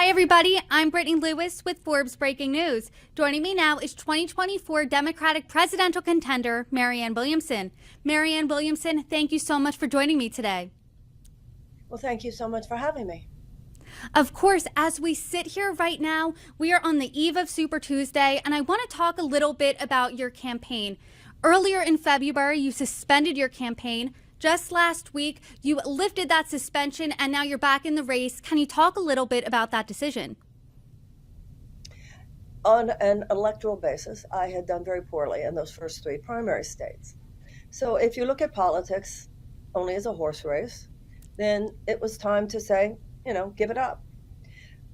Hi, everybody. I'm Brittany Lewis with Forbes Breaking News. Joining me now is 2024 Democratic presidential contender Marianne Williamson. Marianne Williamson, thank you so much for joining me today. Well, thank you so much for having me. Of course, as we sit here right now, we are on the eve of Super Tuesday, and I want to talk a little bit about your campaign. Earlier in February, you suspended your campaign. Just last week, you lifted that suspension, and now you're back in the race. Can you talk a little bit about that decision? On an electoral basis, I had done very poorly in those first three primary states. So if you look at politics only as a horse race, then it was time to say, give it up.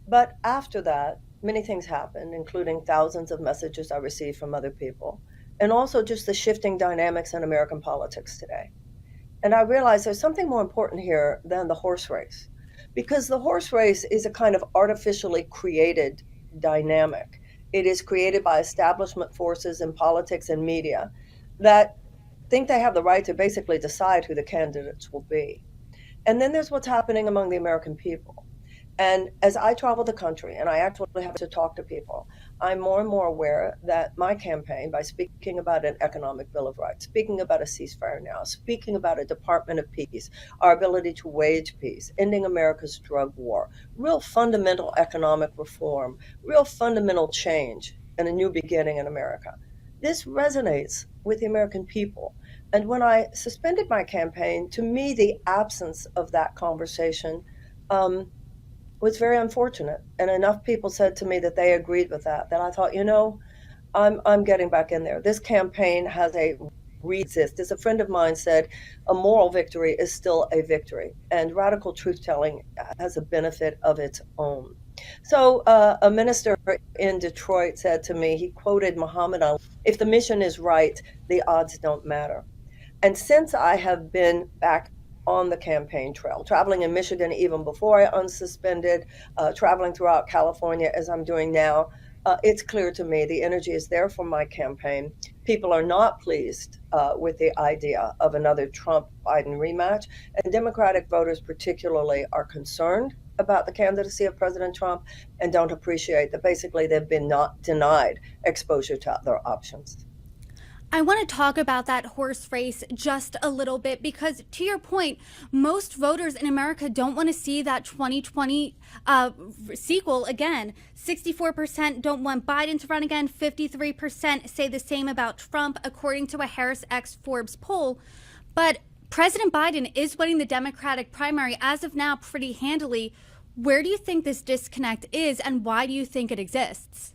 But after that, many things happened, including thousands of messages I received from other people, and also just the shifting dynamics in American politics today. And I realized there's something more important here than the horse race, because the horse race is a kind of artificially created dynamic. It is created by establishment forces in politics and media that think they have the right to basically decide who the candidates will be. And then there's what's happening among the American people. And as I travel the country and I actually have to talk to people, I'm more and more aware that my campaign, by speaking about an economic bill of rights, speaking about a ceasefire now, speaking about a Department of Peace, our ability to wage peace, ending America's drug war, real fundamental economic reform, real fundamental change, and a new beginning in America. This resonates with the American people. And when I suspended my campaign, to me, the absence of that conversation was very unfortunate. And enough people said to me that they agreed with that I thought, I'm getting back in there. This campaign has a resist. As a friend of mine said, a moral victory is still a victory, and radical truth-telling has a benefit of its own. So a minister in Detroit said to me, he quoted Muhammad Ali, if the mission is right, the odds don't matter. And since I have been back on the campaign trail, traveling in Michigan even before I unsuspended, traveling throughout California as I'm doing now, it's clear to me the energy is there for my campaign. People are not pleased with the idea of another Trump-Biden rematch, and Democratic voters particularly are concerned about the candidacy of President Trump and don't appreciate that basically they've been not denied exposure to other options. I want to talk about that horse race just a little bit because, to your point, most voters in America don't want to see that 2020 sequel again. 64% don't want Biden to run again. 53% say the same about Trump, according to a Harris x Forbes poll. But President Biden is winning the Democratic primary as of now pretty handily. Where do you think this disconnect is, and why do you think it exists?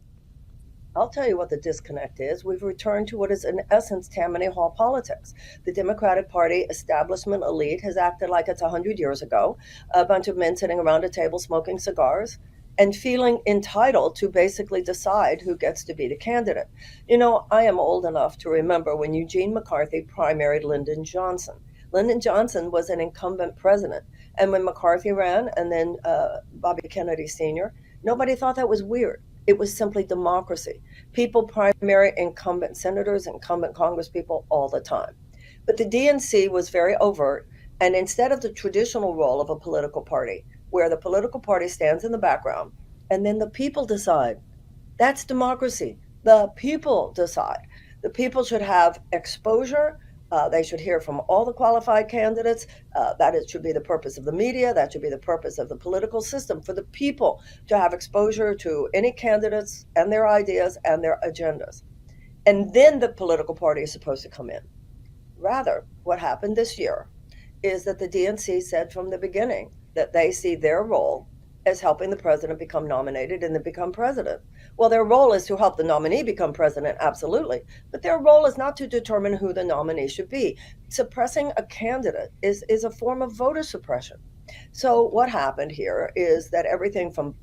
I'll tell you what the disconnect is. We've returned to what is, in essence, Tammany Hall politics. The Democratic Party establishment elite has acted like it's 100 years ago, a bunch of men sitting around a table smoking cigars and feeling entitled to basically decide who gets to be the candidate. I am old enough to remember when Eugene McCarthy primaried Lyndon Johnson. Lyndon Johnson was an incumbent president. And when McCarthy ran and then Bobby Kennedy Sr., nobody thought that was weird. It was simply democracy. People primary incumbent senators, incumbent congresspeople all the time. But the DNC was very overt, and instead of the traditional role of a political party, where the political party stands in the background, and then the people decide, that's democracy. The people decide. The people should have exposure. They should hear from all the qualified candidates. It should be the purpose of the media. That should be the purpose of the political system, for the people to have exposure to any candidates and their ideas and their agendas. And then the political party is supposed to come in. Rather, what happened this year is that the DNC said from the beginning that they see their role as helping the president become nominated and then become president. Well, their role is to help the nominee become president, absolutely. But their role is not to determine who the nominee should be. Suppressing a candidate is a form of voter suppression. So what happened here is that everything from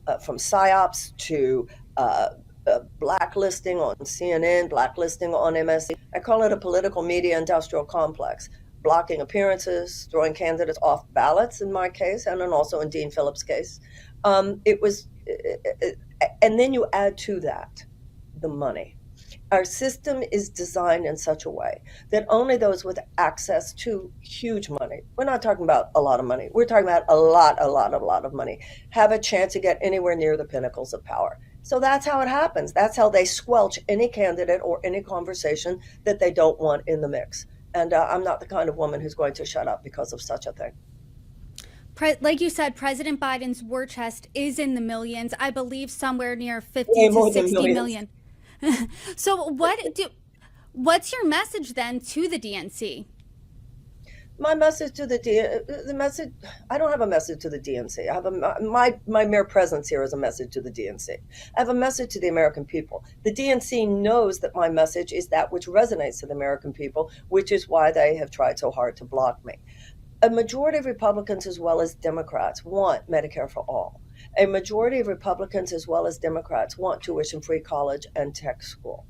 PSYOPs to blacklisting on CNN, blacklisting on MSC, I call it a political media industrial complex. Blocking appearances, throwing candidates off ballots in my case, and then also in Dean Phillips' case. And then you add to that the money. Our system is designed in such a way that only those with access to huge money, we're not talking about a lot of money, we're talking about a lot of money, have a chance to get anywhere near the pinnacles of power. So that's how it happens. That's how they squelch any candidate or any conversation that they don't want in the mix. And I'm not the kind of woman who's going to shut up because of such a thing. Like you said, President Biden's war chest is in the millions. I believe somewhere near 50 Way to more than 60 millions. million. So what's your message then to the DNC? My message to the message, I don't have a message to the DNC. I have my mere presence here is a message to the DNC. I have a message to the American people. The DNC knows that my message is that which resonates to the American people, which is why they have tried so hard to block me. A majority of Republicans as well as Democrats want Medicare for all. A majority of Republicans as well as Democrats want tuition-free college and tech school.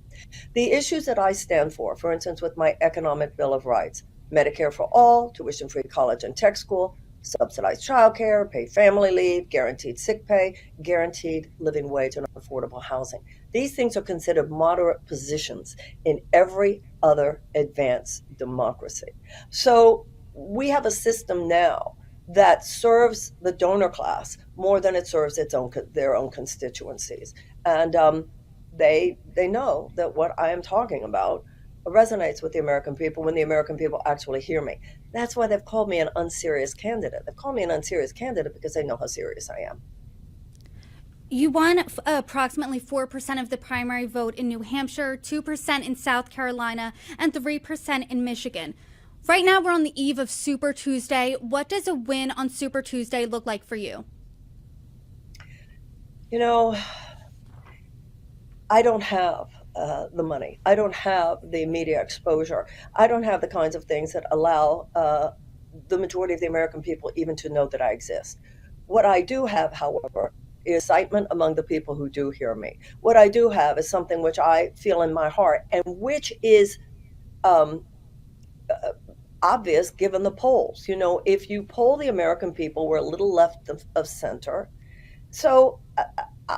The issues that I stand for instance, with my economic Bill of Rights, Medicare for all, tuition-free college and tech school, subsidized childcare, paid family leave, guaranteed sick pay, guaranteed living wage, and affordable housing. These things are considered moderate positions in every other advanced democracy. So we have a system now that serves the donor class more than it serves their own constituencies. And they know that what I am talking about resonates with the American people when the American people actually hear me. That's why they've called me an unserious candidate. They've called me an unserious candidate because they know how serious I am. You won approximately 4% of the primary vote in New Hampshire, 2% in South Carolina, and 3% in Michigan. Right now, we're on the eve of Super Tuesday. What does a win on Super Tuesday look like for you? You know, I don't have the money. I don't have the media exposure. I don't have the kinds of things that allow the majority of the American people even to know that I exist. What I do have, however, is excitement among the people who do hear me. What I do have is something which I feel in my heart and which is obvious given the polls. You know, if you poll the American people, we're a little left of center. So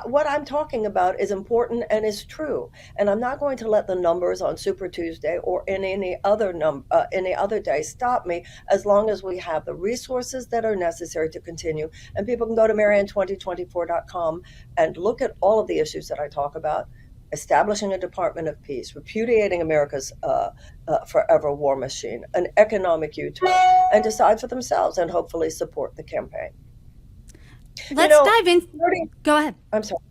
what I'm talking about is important and is true. And I'm not going to let the numbers on Super Tuesday or in any other day stop me as long as we have the resources that are necessary to continue. And people can go to Marianne2024.com and look at all of the issues that I talk about. Establishing a Department of Peace, repudiating America's forever war machine, an economic U-turn, and decide for themselves and hopefully support the campaign. Let's dive in. Go ahead. I'm sorry.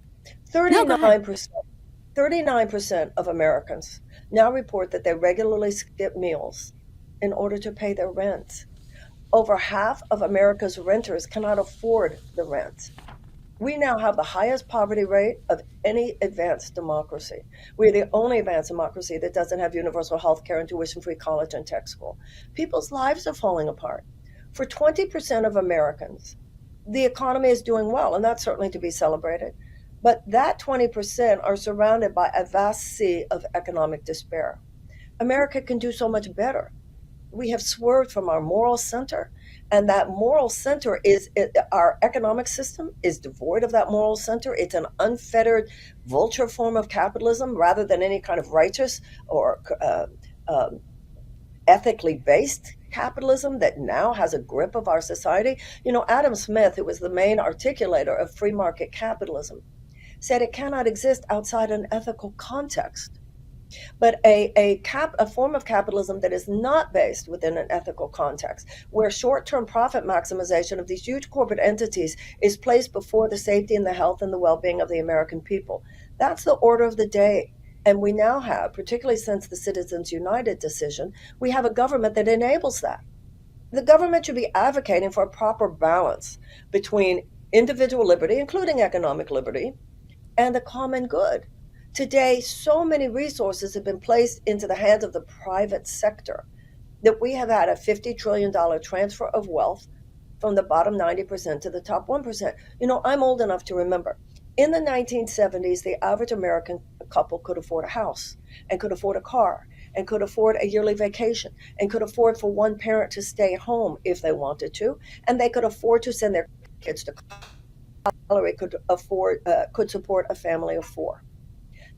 No, go ahead. 39% of Americans now report that they regularly skip meals in order to pay their rent. Over half of America's renters cannot afford the rent. We now have the highest poverty rate of any advanced democracy. We're the only advanced democracy that doesn't have universal health care and tuition-free college and tech school. People's lives are falling apart. For 20% of Americans, the economy is doing well, and that's certainly to be celebrated. But that 20% are surrounded by a vast sea of economic despair. America can do so much better. We have swerved from our moral center, and that moral center our economic system is devoid of that moral center. It's an unfettered vulture form of capitalism rather than any kind of righteous or ethically based capitalism that now has a grip of our society. You know, Adam Smith, who was the main articulator of free market capitalism, said it cannot exist outside an ethical context. But a form of capitalism that is not based within an ethical context, where short-term profit maximization of these huge corporate entities is placed before the safety and the health and the well-being of the American people. That's the order of the day. And we now have, particularly since the Citizens United decision, we have a government that enables that. The government should be advocating for a proper balance between individual liberty, including economic liberty, and the common good. Today, so many resources have been placed into the hands of the private sector that we have had a $50 trillion transfer of wealth from the bottom 90% to the top 1%. You know, I'm old enough to remember. In the 1970s, the average American couple could afford a house and could afford a car and could afford a yearly vacation and could afford for one parent to stay home if they wanted to, and they could afford to send their kids to college, could support a family of four.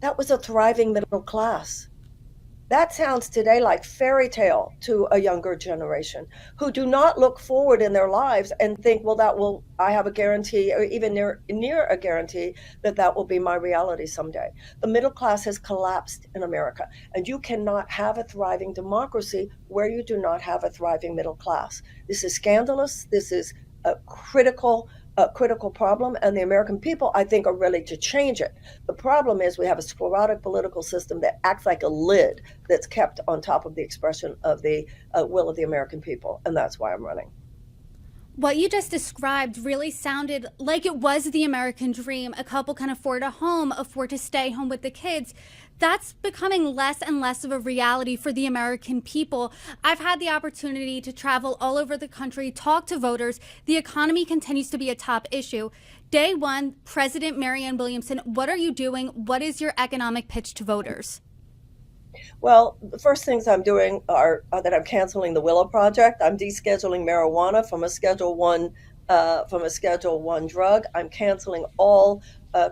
That was a thriving middle class. That sounds today like fairy tale to a younger generation who do not look forward in their lives and think, well, I have a guarantee, or even near a guarantee that that will be my reality someday. The middle class has collapsed in America, and you cannot have a thriving democracy where you do not have a thriving middle class. This is scandalous. This is a critical problem, and the American people, I think, are ready to change it. The problem is we have a sclerotic political system that acts like a lid that's kept on top of the expression of the will of the American people, and that's why I'm running. What you just described really sounded like it was the American dream. A couple can afford a home, afford to stay home with the kids. That's becoming less and less of a reality for the American people. I've had the opportunity to travel all over the country, talk to voters. The economy continues to be a top issue. Day one, President Marianne Williamson, what are you doing? What is your economic pitch to voters? Well, the first things I'm doing are that I'm canceling the Willow Project. I'm descheduling marijuana from a Schedule One drug. I'm canceling all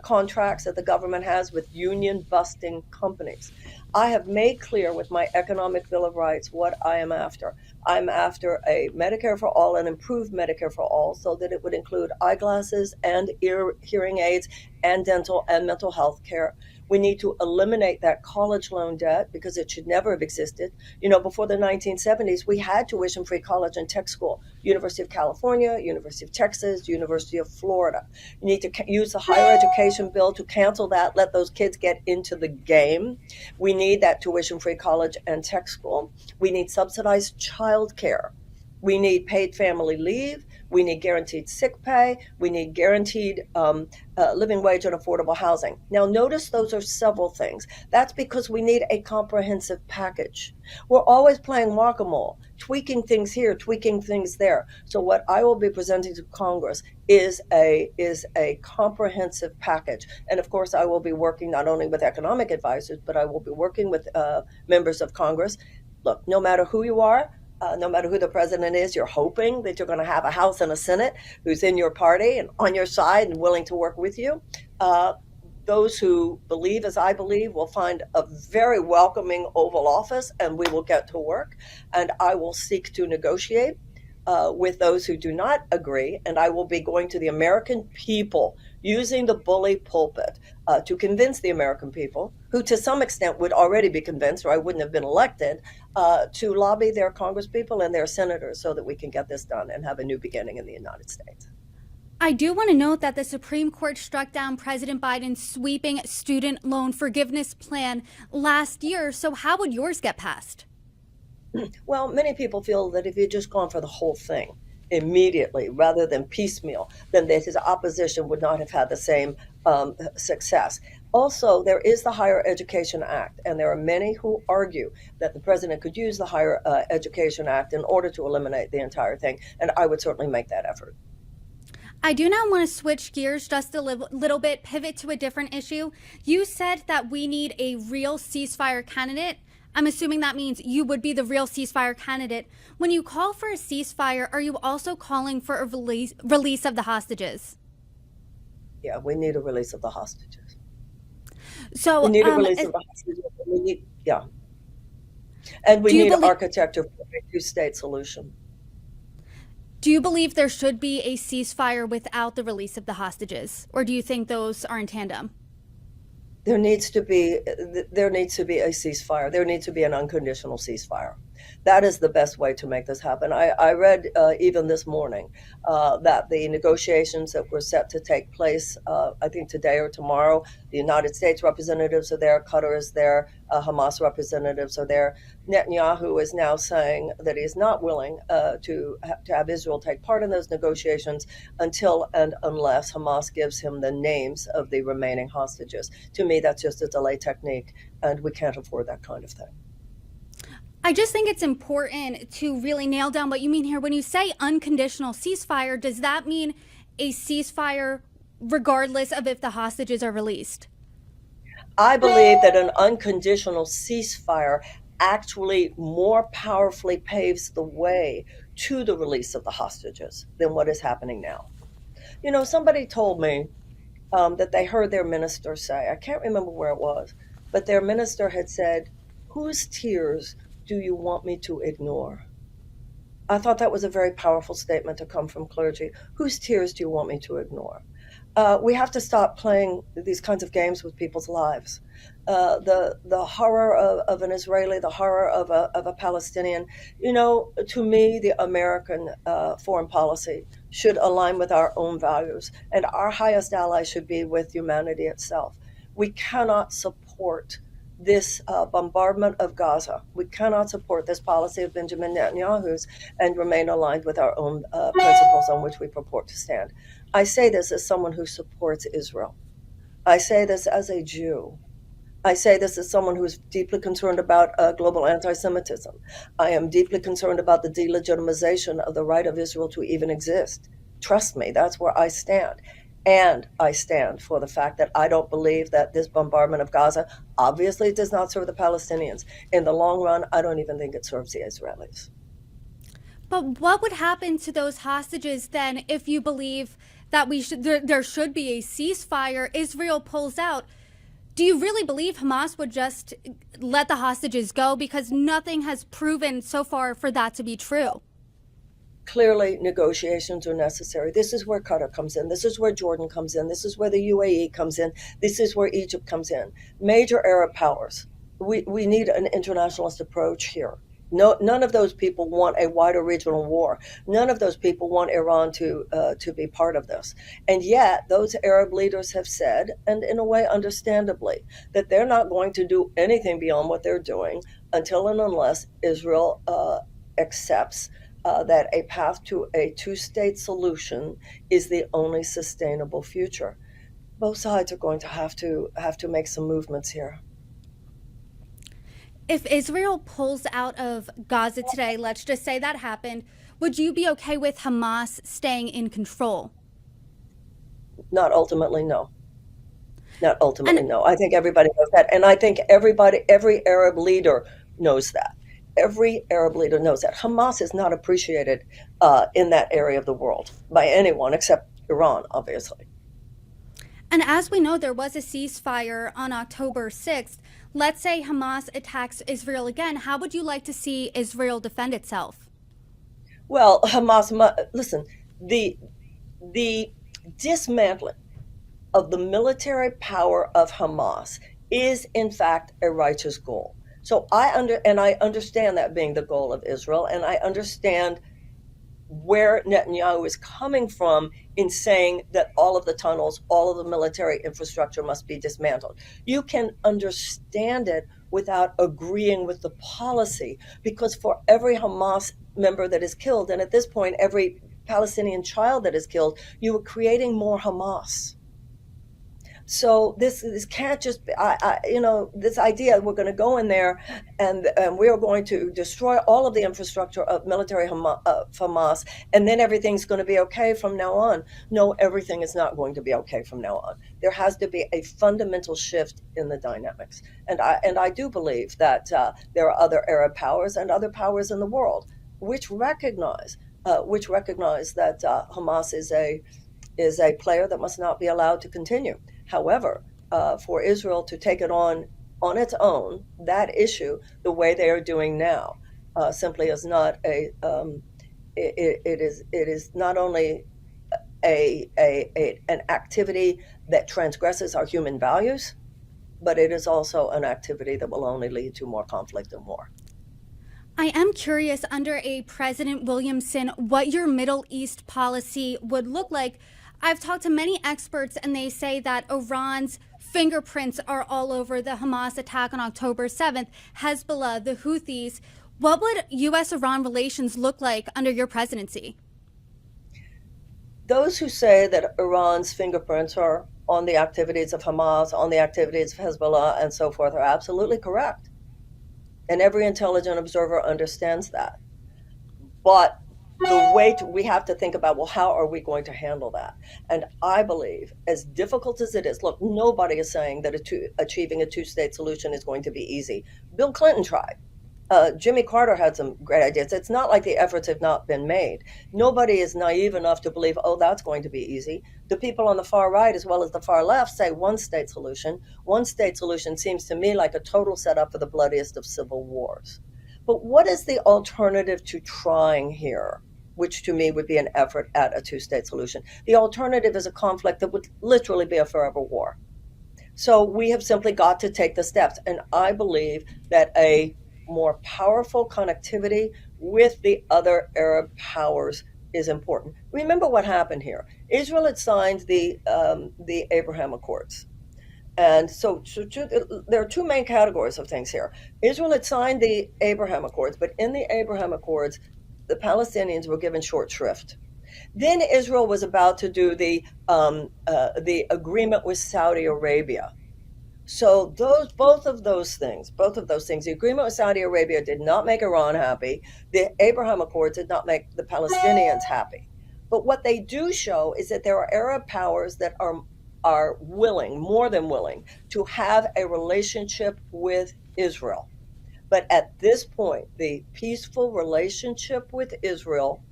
contracts that the government has with union busting companies. I have made clear with my economic Bill of Rights what I am after. I'm after a Medicare for all, an improved Medicare for all, so that it would include eyeglasses and hearing aids and dental and mental health care. We need to eliminate that college loan debt because it should never have existed. Before the 1970s, we had tuition-free college and tech school. University of California, University of Texas, University of Florida. You need to use the higher education bill to cancel that, let those kids get into the game. We need that tuition-free college and tech school. We need subsidized child care. We need paid family leave. We need guaranteed sick pay. We need guaranteed living wage and affordable housing. Now, notice those are several things. That's because we need a comprehensive package. We're always playing whack-a-mole, tweaking things here, tweaking things there. So what I will be presenting to Congress is a comprehensive package. And of course, I will be working not only with economic advisors, but I will be working with members of Congress. Look, no matter who you are, no matter who the president is, you're hoping that you're going to have a House and a Senate who's in your party and on your side and willing to work with you. Those who believe, as I believe, will find a very welcoming Oval Office, and we will get to work. And I will seek to negotiate with those who do not agree, and I will be going to the American people using the bully pulpit to convince the American people, who to some extent would already be convinced or I wouldn't have been elected, to lobby their congresspeople and their senators so that we can get this done and have a new beginning in the United States. I do want to note that the Supreme Court struck down President Biden's sweeping student loan forgiveness plan last year. So how would yours get passed? Well, many people feel that if you'd just gone for the whole thing immediately rather than piecemeal, then that his opposition would not have had the same success. Also, there is the Higher Education Act, and there are many who argue that the president could use the Higher Education Act in order to eliminate the entire thing, and I would certainly make that effort. I do now want to switch gears just a little bit, pivot to a different issue. You said that we need a real ceasefire candidate. I'm assuming that means you would be the real ceasefire candidate. When you call for a ceasefire, are you also calling for a release of the hostages? Yeah, we need a release of the hostages. So we need a release of the hostages. And we need architecture for a two-state solution. Do you believe there should be a ceasefire without the release of the hostages, or do you think those are in tandem? There needs to be a ceasefire. There needs to be an unconditional ceasefire. That is the best way to make this happen. I read even this morning that the negotiations that were set to take place, I think today or tomorrow, the United States representatives are there, Qatar is there, Hamas representatives are there. Netanyahu is now saying that he is not willing to have Israel take part in those negotiations until and unless Hamas gives him the names of the remaining hostages. To me, that's just a delay technique, and we can't afford that kind of thing. I just think it's important to really nail down what you mean here. When you say unconditional ceasefire, does that mean a ceasefire regardless of if the hostages are released? I believe that an unconditional ceasefire actually more powerfully paves the way to the release of the hostages than what is happening now. Somebody told me that they heard their minister say. I can't remember where it was, but their minister had said, "Whose tears do you want me to ignore?" I thought that was a very powerful statement to come from clergy. Whose tears do you want me to ignore? We have to stop playing these kinds of games with people's lives. The horror of an Israeli, the horror of a Palestinian. To me, the American foreign policy should align with our own values, and our highest ally should be with humanity itself. We cannot support this bombardment of Gaza. We cannot support this policy of Benjamin Netanyahu's and remain aligned with our own principles on which we purport to stand. I say this as someone who supports Israel. I say this as a Jew. I say this as someone who is deeply concerned about global anti-Semitism. I am deeply concerned about the delegitimization of the right of Israel to even exist. Trust me, that's where I stand. And I stand for the fact that I don't believe that this bombardment of Gaza obviously does not serve the Palestinians. In the long run, I don't even think it serves the Israelis. But what would happen to those hostages then if you believe that there should be a ceasefire? Israel pulls out. Do you really believe Hamas would just let the hostages go? Because nothing has proven so far for that to be true. Clearly, negotiations are necessary. This is where Qatar comes in. This is where Jordan comes in. This is where the UAE comes in. This is where Egypt comes in. Major Arab powers. We need an internationalist approach here. No, none of those people want a wider regional war. None of those people want Iran to be part of this. And yet, those Arab leaders have said, and in a way understandably, that they're not going to do anything beyond what they're doing until and unless Israel accepts that a path to a two-state solution is the only sustainable future. Both sides are going to have to make some movements here. If Israel pulls out of Gaza today, let's just say that happened, would you be okay with Hamas staying in control? Not ultimately, no. Not ultimately, no. I think everybody knows that. And I think every Arab leader knows that. Every Arab leader knows that. Hamas is not appreciated in that area of the world by anyone except Iran, obviously. And as we know, there was a ceasefire on October 6th. Let's say Hamas attacks Israel again. How would you like to see Israel defend itself? Well, listen, the dismantling of the military power of Hamas is, in fact, a righteous goal. So I understand that being the goal of Israel, and I understand where Netanyahu is coming from in saying that all of the tunnels, all of the military infrastructure must be dismantled. You can understand it without agreeing with the policy, because for every Hamas member that is killed, and at this point, every Palestinian child that is killed, you are creating more Hamas. So this can't just be, this idea we're going to go in there and we are going to destroy all of the infrastructure of military Hamas, and then everything's going to be okay from now on. No, everything is not going to be okay from now on. There has to be a fundamental shift in the dynamics. And I do believe that there are other Arab powers and other powers in the world which recognize that Hamas is a player that must not be allowed to continue. However, for Israel to take it on its own, that issue, the way they are doing now, simply is not it is not only an activity that transgresses our human values, but it is also an activity that will only lead to more conflict and war. I am curious, under a President Williamson, what your Middle East policy would look like. I've talked to many experts, and they say that Iran's fingerprints are all over the Hamas attack on October 7th, Hezbollah, the Houthis. What would U.S.-Iran relations look like under your presidency? Those who say that Iran's fingerprints are on the activities of Hamas, on the activities of Hezbollah, and so forth, are absolutely correct. And every intelligent observer understands that. But the way we have to think about, well, how are we going to handle that? And I believe, as difficult as it is, look, nobody is saying that achieving a two-state solution is going to be easy. Bill Clinton tried. Jimmy Carter had some great ideas. It's not like the efforts have not been made. Nobody is naive enough to believe, oh, that's going to be easy. The people on the far right as well as the far left say one state solution. One state solution seems to me like a total setup for the bloodiest of civil wars. But what is the alternative to trying here, which to me would be an effort at a two-state solution? The alternative is a conflict that would literally be a forever war. So we have simply got to take the steps. And I believe that a more powerful connectivity with the other Arab powers is important. Remember what happened here. Israel had signed the Abraham Accords. And so there are two main categories of things here. Israel had signed the Abraham Accords, but in the Abraham Accords, the Palestinians were given short shrift. Then Israel was about to do the agreement with Saudi Arabia. So both of those things, the agreement with Saudi Arabia did not make Iran happy. The Abraham Accords did not make the Palestinians happy. But what they do show is that there are Arab powers that are willing, more than willing, to have a relationship with Israel. But at this point, the peaceful relationship with Israel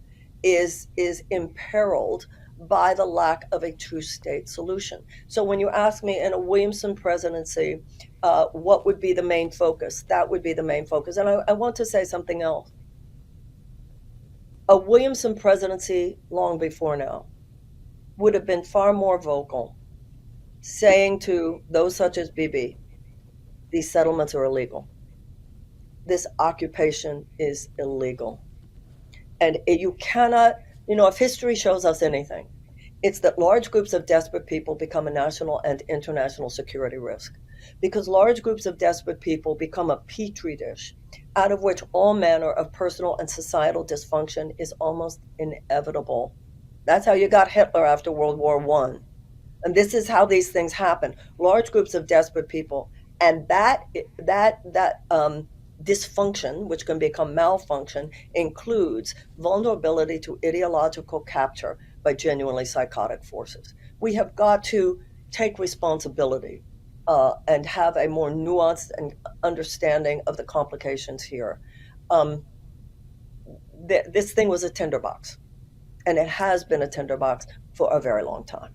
is imperiled by the lack of a two-state solution. So when you ask me in a Williamson presidency, what would be the main focus? That would be the main focus. And I want to say something else. A Williamson presidency long before now would have been far more vocal, saying to those such as Bibi, these settlements are illegal. This occupation is illegal. And you cannot, if history shows us anything, it's that large groups of desperate people become a national and international security risk. Because large groups of desperate people become a petri dish out of which all manner of personal and societal dysfunction is almost inevitable. That's how you got Hitler after World War I. And this is how these things happen. Large groups of desperate people. And that dysfunction, which can become malfunction, includes vulnerability to ideological capture by genuinely psychotic forces. We have got to take responsibility and have a more nuanced and understanding of the complications here. This thing was a tinderbox, and it has been a tinderbox for a very long time.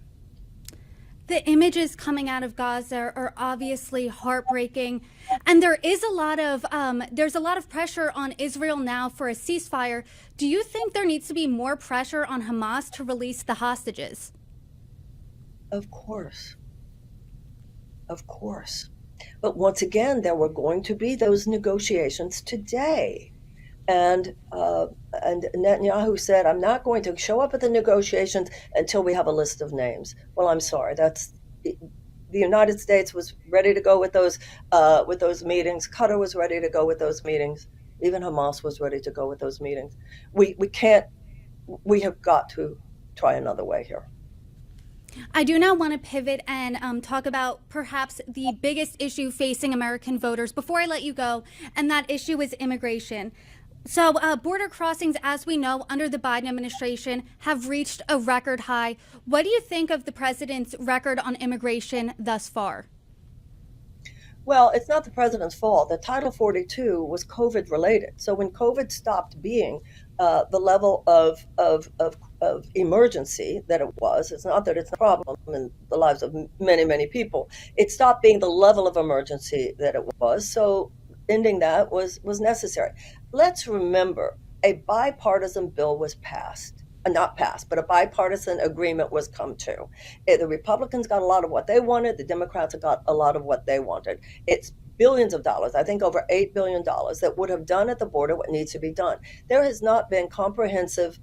The images coming out of Gaza are obviously heartbreaking, and there's a lot of pressure on Israel now for a ceasefire. Do you think there needs to be more pressure on Hamas to release the hostages? Of course. But once again, there were going to be those negotiations today. And Netanyahu said, I'm not going to show up at the negotiations until we have a list of names. Well, I'm sorry. The United States was ready to go with those meetings. Qatar was ready to go with those meetings. Even Hamas was ready to go with those meetings. We have got to try another way here. I do now want to pivot and talk about perhaps the biggest issue facing American voters before I let you go, and that issue is immigration. So border crossings, as we know, under the Biden administration have reached a record high. What do you think of the president's record on immigration thus far? Well, it's not the president's fault. The Title 42 was COVID related. So when COVID stopped being the level of emergency that it was, it's not that it's a problem in the lives of many, many people. It stopped being the level of emergency that it was. So ending that was necessary. Let's remember, a bipartisan bill was passed. Not passed, but a bipartisan agreement was come to. The Republicans got a lot of what they wanted. The Democrats got a lot of what they wanted. It's billions of dollars, I think over $8 billion, that would have done at the border what needs to be done. There has not been comprehensive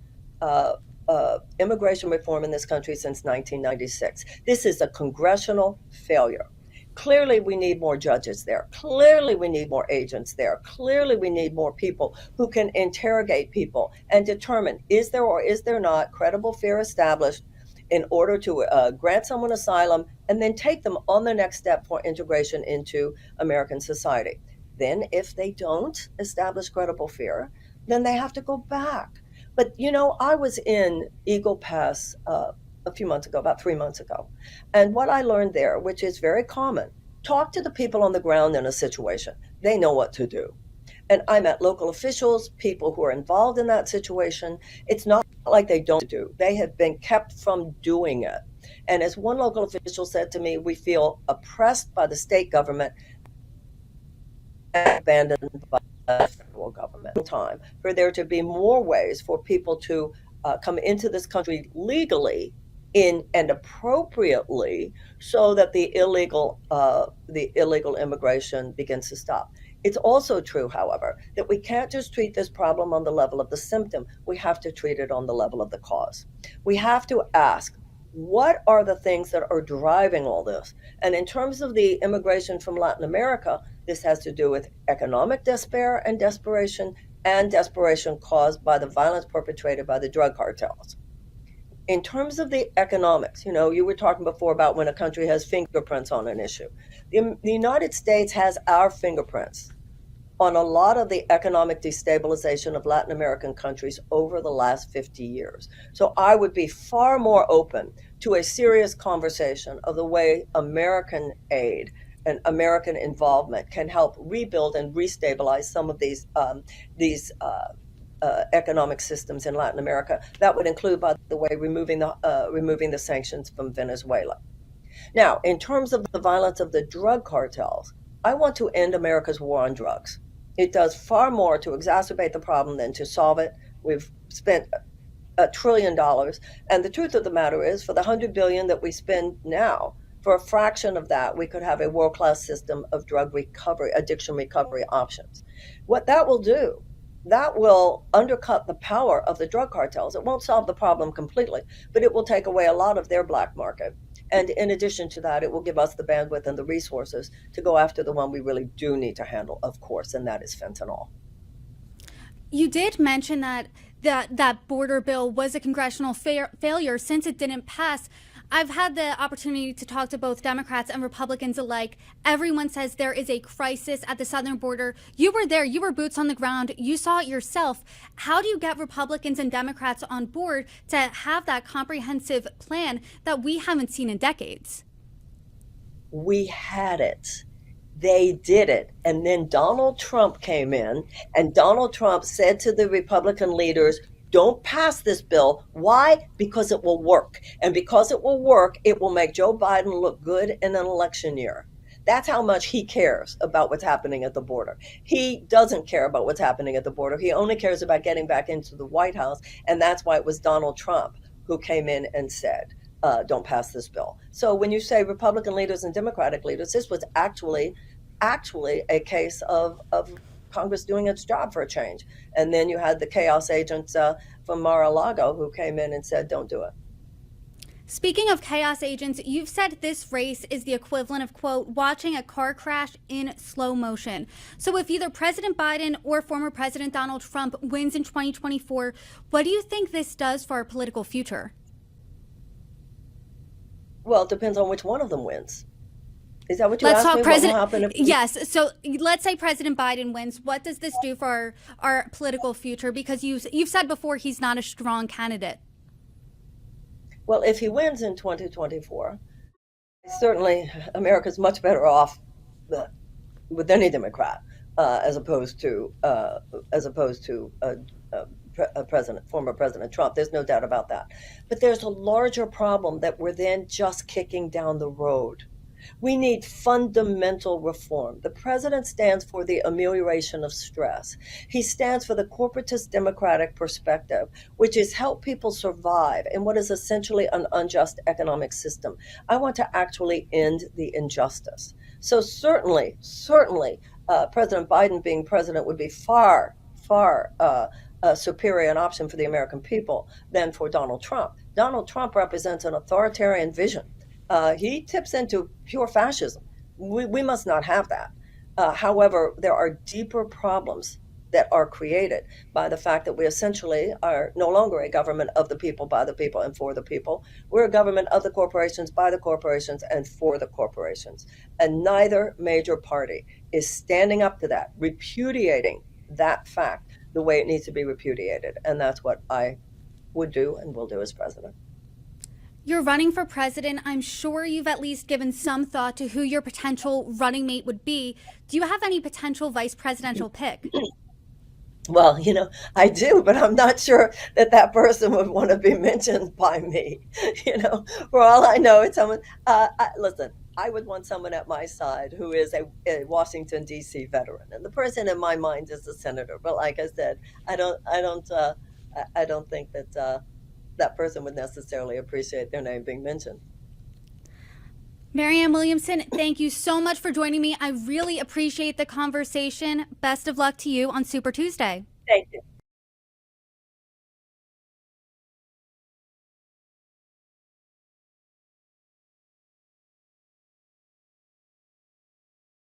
immigration reform in this country since 1996. This is a congressional failure. Clearly, we need more judges there. Clearly, we need more agents there. Clearly, we need more people who can interrogate people and determine, is there or is there not credible fear established in order to grant someone asylum and then take them on the next step for integration into American society. Then if they don't establish credible fear, then they have to go back. But, I was in Eagle Pass a few months ago, about 3 months ago. And what I learned there, which is very common, talk to the people on the ground in a situation. They know what to do. And I met local officials, people who are involved in that situation. It's not like they don't do. They have been kept from doing it. And as one local official said to me, we feel oppressed by the state government and abandoned by the federal government. Time for there to be more ways for people to come into this country legally in and appropriately, so that the illegal immigration begins to stop. It's also true, however, that we can't just treat this problem on the level of the symptom. We have to treat it on the level of the cause. We have to ask, what are the things that are driving all this? And in terms of the immigration from Latin America, this has to do with economic despair and desperation caused by the violence perpetrated by the drug cartels. In terms of the economics, you were talking before about when a country has fingerprints on an issue. The United States has our fingerprints on a lot of the economic destabilization of Latin American countries over the last 50 years. So I would be far more open to a serious conversation of the way American aid and American involvement can help rebuild and restabilize some of these economic systems in Latin America. That would include, by the way, removing the sanctions from Venezuela. Now, in terms of the violence of the drug cartels, I want to end America's war on drugs. It does far more to exacerbate the problem than to solve it. We've spent $1 trillion, and the truth of the matter is, for the $100 billion that we spend now, for a fraction of that, we could have a world-class system of drug recovery, addiction recovery options. What that will do, that will undercut the power of the drug cartels. It won't solve the problem completely, but it will take away a lot of their black market. And in addition to that, it will give us the bandwidth and the resources to go after the one we really do need to handle, of course, and that is fentanyl. You did mention that border bill was a congressional failure since it didn't pass. I've had the opportunity to talk to both Democrats and Republicans alike. Everyone says there is a crisis at the southern border. You were there. You were boots on the ground. You saw it yourself. How do you get Republicans and Democrats on board to have that comprehensive plan that we haven't seen in decades? We had it. They did it. And then Donald Trump came in, and Donald Trump said to the Republican leaders, don't pass this bill. Why? Because it will work. And because it will work, it will make Joe Biden look good in an election year. That's how much he cares about what's happening at the border. He doesn't care about what's happening at the border. He only cares about getting back into the White House. And that's why it was Donald Trump who came in and said, don't pass this bill. So when you say Republican leaders and Democratic leaders, this was actually a case of Congress doing its job for a change. And then you had the chaos agents from Mar-a-Lago who came in and said, don't do it. Speaking of chaos agents, you've said this race is the equivalent of, quote, watching a car crash in slow motion. So if either President Biden or former President Donald Trump wins in 2024, what do you think this does for our political future? Well, it depends on which one of them wins. Is that what you Let's asked talk me? President. What will happen if... Yes. So let's say President Biden wins. What does this do for our political future? Because you've said before he's not a strong candidate. Well, if he wins in 2024, certainly America's much better off with any Democrat as opposed to former President Trump. There's no doubt about that. But there's a larger problem that we're then just kicking down the road. We need fundamental reform. The president stands for the amelioration of stress. He stands for the corporatist democratic perspective, which is help people survive in what is essentially an unjust economic system. I want to actually end the injustice. So certainly, President Biden being president would be far superior an option for the American people than for Donald Trump. Donald Trump represents an authoritarian vision. He tips into pure fascism. We must not have that. However, there are deeper problems that are created by the fact that we essentially are no longer a government of the people, by the people, and for the people. We're a government of the corporations, by the corporations, and for the corporations. And neither major party is standing up to that, repudiating that fact the way it needs to be repudiated. And that's what I would do and will do as president. You're running for president. I'm sure you've at least given some thought to who your potential running mate would be. Do you have any potential vice presidential pick? Well, I do, but I'm not sure that that person would want to be mentioned by me. For all I know, it's someone. Listen, I would want someone at my side who is a Washington D.C. veteran, and the person in my mind is a senator. But like I said, I don't think that that person would necessarily appreciate their name being mentioned. Marianne Williamson, thank you so much for joining me. I really appreciate the conversation. Best of luck to you on Super Tuesday. Thank you.